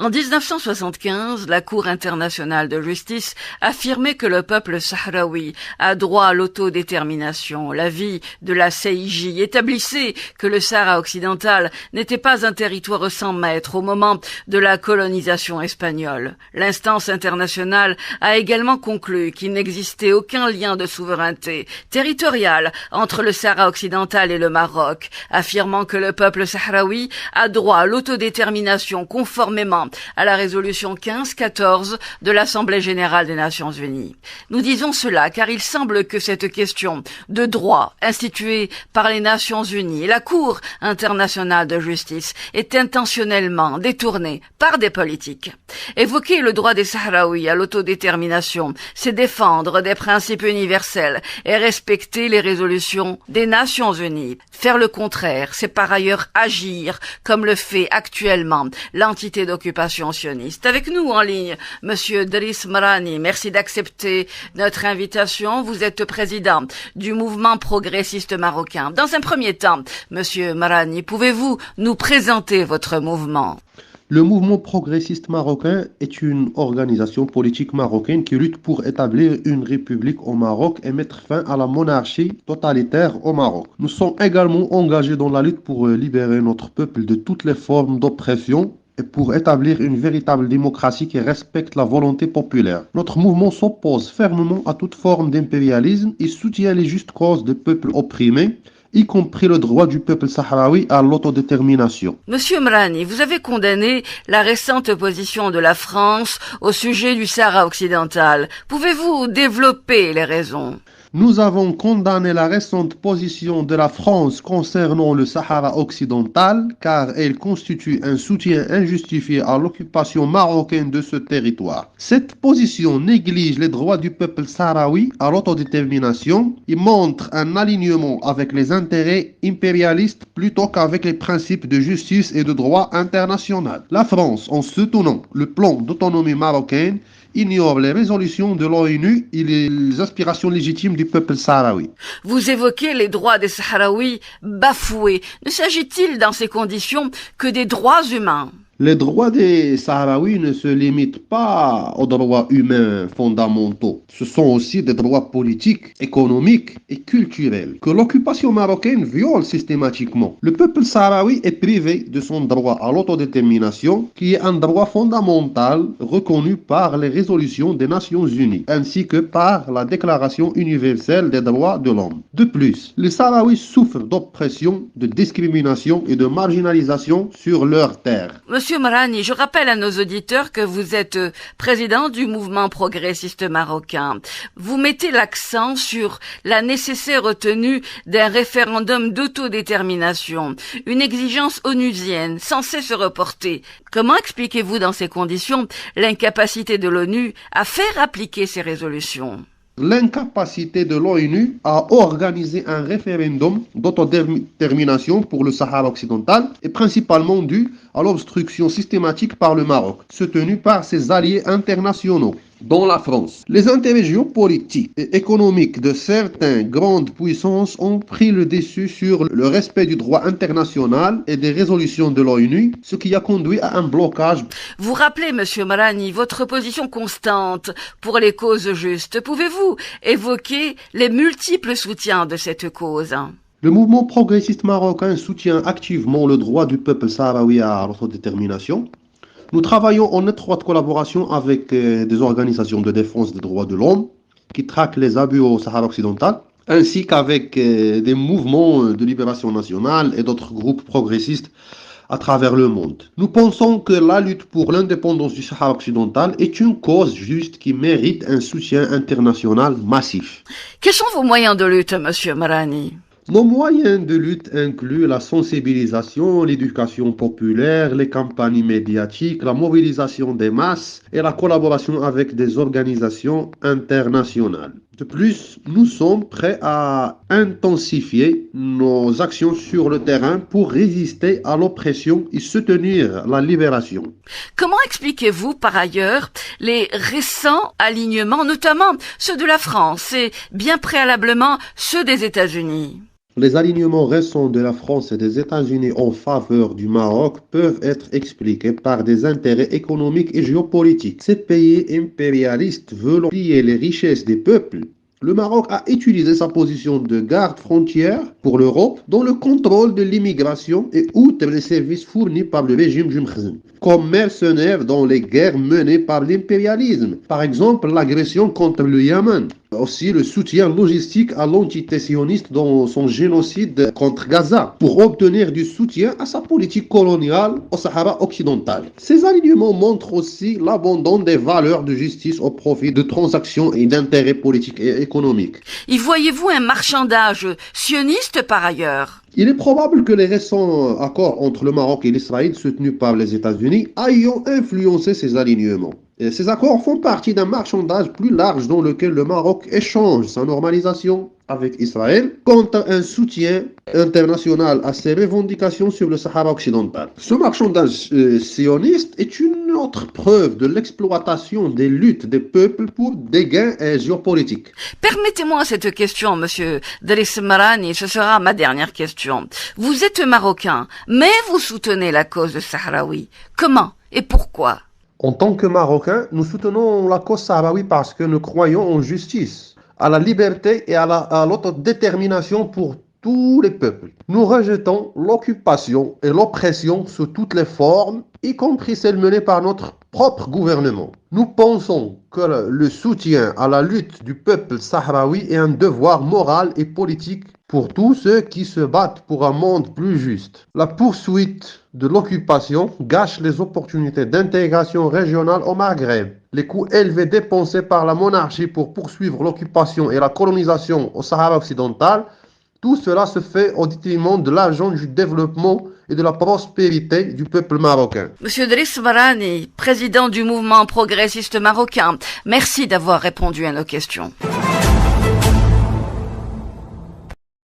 En 1975, la Cour internationale de justice affirmait que le peuple sahraoui a droit à l'autodétermination. L'avis de la CIJ établissait que le Sahara occidental n'était pas un territoire sans maître au moment de la colonisation espagnole. L'instance internationale a également conclu qu'il n'existait aucun lien de souveraineté territoriale entre le Sahara occidental et le Maroc, affirmant que le peuple sahraoui a droit à l'autodétermination conformément à la résolution 1514 de l'Assemblée générale des Nations unies. Nous disons cela car il semble que cette question de droit instituée par les Nations unies et la Cour internationale de justice est intentionnellement détournée par des politiques. Évoquer le droit des Sahraouis à l'autodétermination, c'est défendre des principes universels et respecter les résolutions des Nations unies. Faire le contraire, c'est par ailleurs agir comme le fait actuellement l'entité d'occupation sioniste. Avec nous en ligne, Monsieur Driss Marani, merci d'accepter notre invitation. Vous êtes président du mouvement progressiste marocain. Dans un premier temps, Monsieur Marani, pouvez-vous nous présenter votre mouvement? Le mouvement progressiste marocain est une organisation politique marocaine qui lutte pour établir une république au Maroc et mettre fin à la monarchie totalitaire au Maroc. Nous sommes également engagés dans la lutte pour libérer notre peuple de toutes les formes d'oppression et pour établir une véritable démocratie qui respecte la volonté populaire. Notre mouvement s'oppose fermement à toute forme d'impérialisme et soutient les justes causes des peuples opprimés, y compris le droit du peuple sahraoui à l'autodétermination. Monsieur Mrani, vous avez condamné la récente position de la France au sujet du Sahara occidental. Pouvez-vous développer les raisons ? Nous avons condamné la récente position de la France concernant le Sahara occidental car elle constitue un soutien injustifié à l'occupation marocaine de ce territoire. Cette position néglige les droits du peuple sahraoui à l'autodétermination et montre un alignement avec les intérêts impérialistes plutôt qu'avec les principes de justice et de droit international. La France, en soutenant le plan d'autonomie marocaine, ignore les résolutions de l'ONU et les aspirations légitimes du peuple sahraoui. Vous évoquez les droits des Sahraouis bafoués. Ne s'agit-il dans ces conditions que des droits humains ? Les droits des Sahraouis ne se limitent pas aux droits humains fondamentaux. Ce sont aussi des droits politiques, économiques et culturels que l'occupation marocaine viole systématiquement. Le peuple sahraoui est privé de son droit à l'autodétermination, qui est un droit fondamental reconnu par les résolutions des Nations unies, ainsi que par la Déclaration universelle des droits de l'homme. De plus, les Sahraouis souffrent d'oppression, de discrimination et de marginalisation sur leurs terres. Monsieur Marani, je rappelle à nos auditeurs que vous êtes président du mouvement progressiste marocain. Vous mettez l'accent sur la nécessaire tenue d'un référendum d'autodétermination, une exigence onusienne censée se reporter. Comment expliquez-vous dans ces conditions l'incapacité de l'ONU à faire appliquer ces résolutions ? L'incapacité de l'ONU à organiser un référendum d'autodétermination pour le Sahara occidental est principalement due à l'obstruction systématique par le Maroc, soutenu par ses alliés internationaux, dont la France. Les intérêts géopolitiques et économiques de certaines grandes puissances ont pris le dessus sur le respect du droit international et des résolutions de l'ONU, ce qui a conduit à un blocage. Vous rappelez, Monsieur Marani, votre position constante pour les causes justes. Pouvez-vous évoquer les multiples soutiens de cette cause ? Le mouvement progressiste marocain soutient activement le droit du peuple sahraoui à l'autodétermination. Nous travaillons en étroite collaboration avec des organisations de défense des droits de l'homme qui traquent les abus au Sahara occidental, ainsi qu'avec des mouvements de libération nationale et d'autres groupes progressistes à travers le monde. Nous pensons que la lutte pour l'indépendance du Sahara occidental est une cause juste qui mérite un soutien international massif. Quels sont vos moyens de lutte, Monsieur Marani ? Nos moyens de lutte incluent la sensibilisation, l'éducation populaire, les campagnes médiatiques, la mobilisation des masses et la collaboration avec des organisations internationales. De plus, nous sommes prêts à intensifier nos actions sur le terrain pour résister à l'oppression et soutenir la libération. Comment expliquez-vous par ailleurs les récents alignements, notamment ceux de la France et bien préalablement ceux des États-Unis ? Les alignements récents de la France et des États-Unis en faveur du Maroc peuvent être expliqués par des intérêts économiques et géopolitiques. Ces pays impérialistes veulent plier les richesses des peuples. Le Maroc a utilisé sa position de garde-frontière pour l'Europe dans le contrôle de l'immigration et outre les services fournis par le régime du Mkhzin, comme mercenaires dans les guerres menées par l'impérialisme, par exemple l'agression contre le Yémen. Aussi le soutien logistique à l'entité sioniste dans son génocide contre Gaza pour obtenir du soutien à sa politique coloniale au Sahara occidental. Ces alignements montrent aussi l'abandon des valeurs de justice au profit de transactions et d'intérêts politiques et économiques. Y voyez-vous un marchandage sioniste par ailleurs? Il est probable que les récents accords entre le Maroc et l'Israël soutenus par les États-Unis aient influencé ces alignements. Et ces accords font partie d'un marchandage plus large dans lequel le Maroc échange sa normalisation avec Israël contre un soutien international à ses revendications sur le Sahara occidental. Ce marchandage sioniste est une autre preuve de l'exploitation des luttes des peuples pour des gains géopolitiques. Permettez-moi cette question, monsieur Driss Marani, ce sera ma dernière question. Vous êtes marocain, mais vous soutenez la cause sahraoui. Comment et pourquoi? En tant que Marocains, nous soutenons la cause sahraoui parce que nous croyons en justice, à la liberté et à l'autodétermination pour tous les peuples. Nous rejetons l'occupation et l'oppression sous toutes les formes, y compris celles menées par notre propre gouvernement. Nous pensons que le soutien à la lutte du peuple sahraoui est un devoir moral et politique pour tous ceux qui se battent pour un monde plus juste. La poursuite de l'occupation gâche les opportunités d'intégration régionale au Maghreb. Les coûts élevés dépensés par la monarchie pour poursuivre l'occupation et la colonisation au Sahara occidental, tout cela se fait au détriment de l'agent du développement et de la prospérité du peuple marocain. Monsieur Driss Marani, président du mouvement progressiste marocain, merci d'avoir répondu à nos questions.